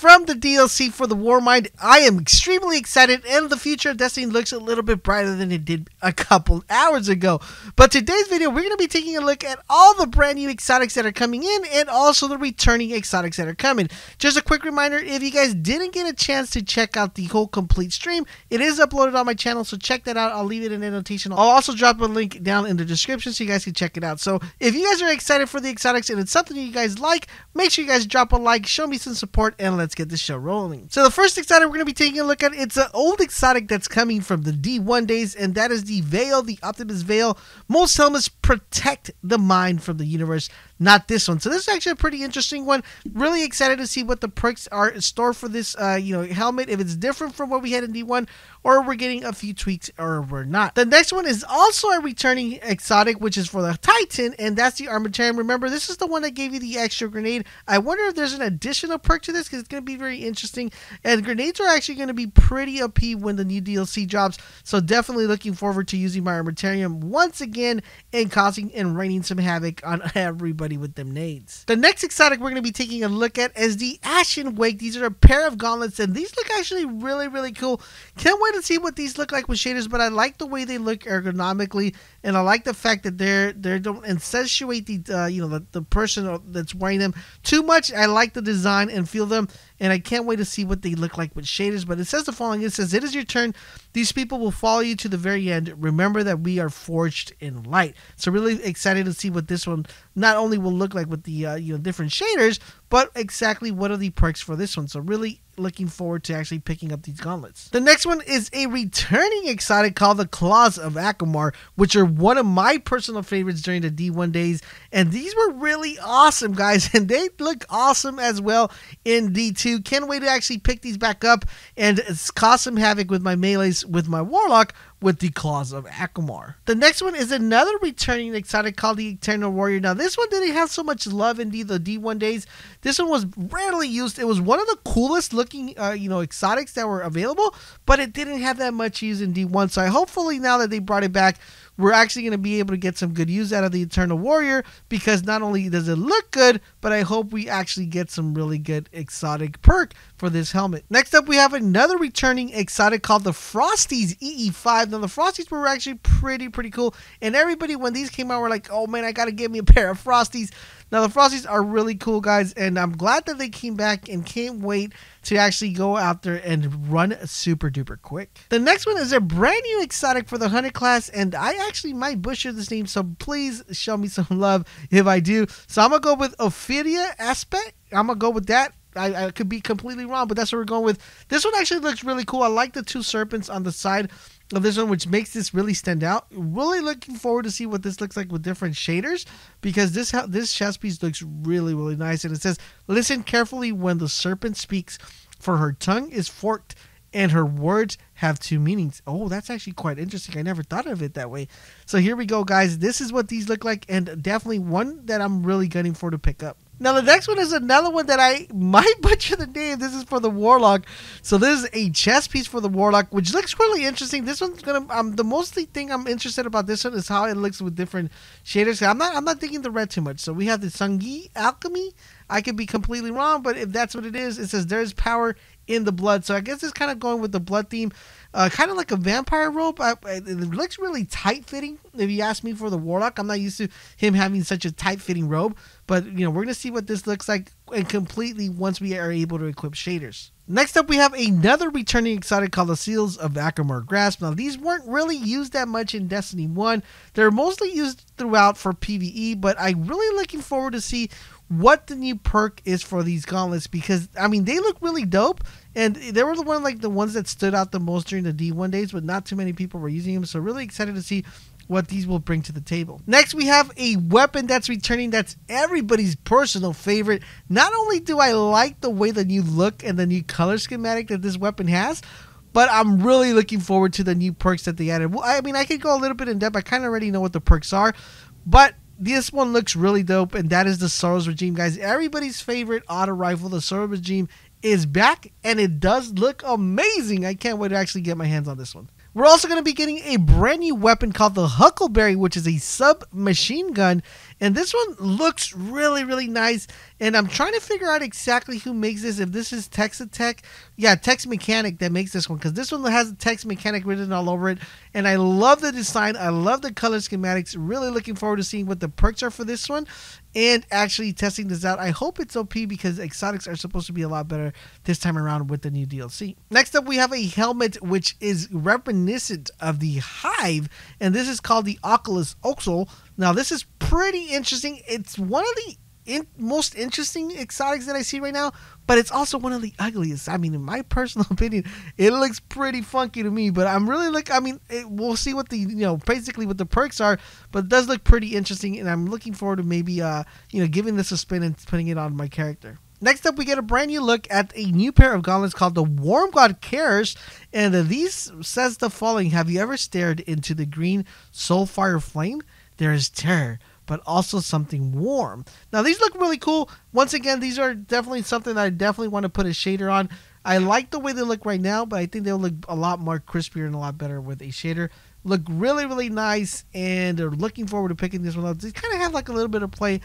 from the DLC for the Warmind. I am extremely excited, and the future of Destiny looks a little bit brighter than it did a couple hours ago. But today's video, we're going to be taking a look at all the brand new exotics that are coming in, and also the returning exotics that are coming. Just a quick reminder, if you guys didn't get a chance to check out the whole complete stream, it is uploaded on my channel, so check that out. I'll leave it in the notation. I'll also drop a link down in the description so you guys can check it out. So if you guys are excited for the exotics and it's something you guys like, make sure you guys drop a like, show me some support, and let's get the show rolling. So the first exotic we're going to be taking a look at, it's an old exotic that's coming from the D1 days, and that is the Veil, the Optimus Veil. Most helmets protect the mind from the universe, not this one. So this is actually a pretty interesting one. Really excited to see what the perks are in store for this helmet, if it's different from what we had in D1, or we're getting a few tweaks, or we're not. The next one is also a returning exotic, which is for the Titan, and that's the Armamentarium. Remember, this is the one that gave you the extra grenade. I wonder if there's an additional perk to this, because it's going to be very interesting, and grenades are actually going to be pretty OP when the new DLC drops, so definitely looking forward to using my Armamentarium once again and causing and raining some havoc on everybody with them nades. The next exotic we're going to be taking a look at is the Ashen Wake. These are a pair of gauntlets, and these look actually really cool. Can't wait to see what these look like with shaders, but I like the way they look ergonomically, and I like the fact that they don't accentuate the person that's wearing them too much. I like the design and feel them, and I can't wait to see what they look like with shaders. But it says the following: it says, "It is your turn. These people will follow you to the very end. Remember that we are forged in light." So really excited to see what this one not only will look like with the different shaders, but exactly what are the perks for this one. So really looking forward to actually picking up these gauntlets. The next one is a returning exotic called the Claws of Akamar, which are one of my personal favorites during the D1 days, and these were really awesome, guys, and they look awesome as well in D2. Can't wait to actually pick these back up and cause some havoc with my melees with my Warlock with the Claws of Akamar. The next one is another returning exotic called the Eternal Warrior. Now this one didn't have so much love in the D1 days. This one was rarely used. It was one of the coolest looking exotics that were available, but it didn't have that much use in D1. So hopefully now that they brought it back, we're actually going to be able to get some good use out of the Eternal Warrior, because not only does it look good, but I hope we actually get some really good exotic perk for this helmet. Next up, we have another returning exotic called the Frosties EE5. Now the Frosties were actually pretty cool, and everybody when these came out were like, oh man, I gotta get me a pair of Frosties. Now the Frosties are really cool, guys, and I'm glad that they came back, and can't wait to actually go out there and run super duper quick. The next one is a brand new exotic for the Hunter class, and I actually might butcher this name, so please show me some love if I do. So I'm gonna go with OPHIDIA aspect. I'm gonna go with that. I could be completely wrong, but that's what we're going with. This one actually looks really cool. I like the two serpents on the side of this one, which makes this really stand out. Really looking forward to see what this looks like with different shaders, because this chest piece looks really nice. And it says, "Listen carefully when the serpent speaks, for her tongue is forked and her words have two meanings." Oh, that's actually quite interesting. I never thought of it that way. So here we go, guys. This is what these look like, and definitely one that I'm really gunning for to pick up. Now the next one is another one that I might butcher the name. This is for the Warlock. So this is a chest piece for the Warlock, which looks really interesting. This one's gonna the mostly thing I'm interested about this one is how it looks with different shaders. I'm not thinking the red too much. So we have the SANGUINE alchemy. I could be completely wrong, but if that's what it is, it says there's power in the blood. So I guess it's kind of going with the blood theme, kind of like a vampire robe. It looks really tight fitting. If you ask me, for the Warlock, I'm not used to him having such a tight fitting robe, but we're gonna see what this looks like and completely once we are able to equip shaders. Next up, we have another returning exotic called the Seals of Akamar Grasp. Now these weren't really used that much in Destiny 1. They're mostly used throughout for PvE, but I'm really looking forward to see what the new perk is for these gauntlets, because I mean they look really dope, and they were the ones that stood out the most during the D1 days, but not too many people were using them. So really excited to see what these will bring to the table. Next, we have a weapon that's returning that's everybody's personal favorite. Not only do I like the way the new look and the new color schematic that this weapon has, but I'm really looking forward to the new perks that they added. Well, I mean, I could go a little bit in depth. I kind of already know what the perks are, but this one looks really dope, and that is the SUROS regime, guys. Everybody's favorite auto rifle, the SUROS regime, is back, and it does look amazing. I can't wait to actually get my hands on this one. We're also going to be getting a brand new weapon called the HUCKLEBERRY, which is a submachine gun, And this one looks really nice. And I'm trying to figure out exactly who makes this. If this is Texatech. Yeah, Tex Mechanic that makes this one. Because this one has Tex Mechanic written all over it. And I love the design. I love the color schematics. Really looking forward to seeing what the perks are for this one. And actually testing this out. I hope it's OP because exotics are supposed to be a lot better this time around with the new DLC. Next up, we have a helmet which is reminiscent of the Hive. And this is called the OCULUS OXL. Now, this is pretty interesting. It's one of the most interesting exotics that I see right now, but it's also one of the ugliest. I mean, in my personal opinion, it looks pretty funky to me, but I'm really we'll see what the, basically what the perks are, but it does look pretty interesting, and I'm looking forward to maybe, giving this a spin and putting it on my character. Next up, we get a brand new look at a new pair of gauntlets called the WORMGOD Cares, and these says the following: have you ever stared into the green soulfire flame? There is terror, but also something warm. Now, these look really cool. Once again, these are definitely something that I definitely want to put a shader on. I like the way they look right now, but I think they'll look a lot more crispier and a lot better with a shader. Look really nice, and they're looking forward to picking this one up. They kind of have like a little bit of play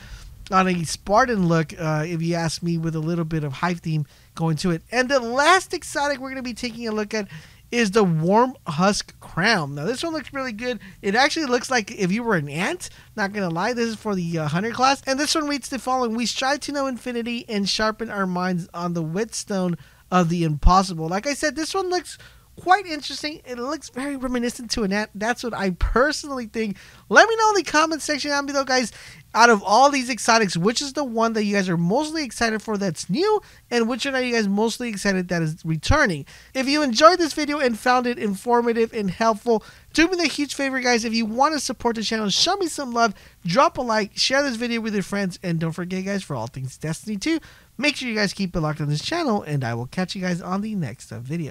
on a Spartan look, if you ask me, with a little bit of Hive theme going to it. And the last exotic we're going to be taking a look at is the WORMHUSK crown. Now, this one looks really good. It actually looks like if you were an ant. Not gonna lie, this is for the hunter class. And this one reads the following: we strive to know infinity and sharpen our minds on the whetstone of the impossible. Like I said, this one looks quite interesting. It looks very reminiscent to an ant. That's what I personally think. Let me know in the comment section down below, guys, out of all these exotics, which is the one that you guys are mostly excited for that's new, and which one are you guys mostly excited that is returning? If you enjoyed this video and found it informative and helpful, do me the huge favor, guys. If you want to support the channel, show me some love, drop a like, share this video with your friends, and don't forget, guys, for all things Destiny 2, make sure you guys keep it locked on this channel, and I will catch you guys on the next video.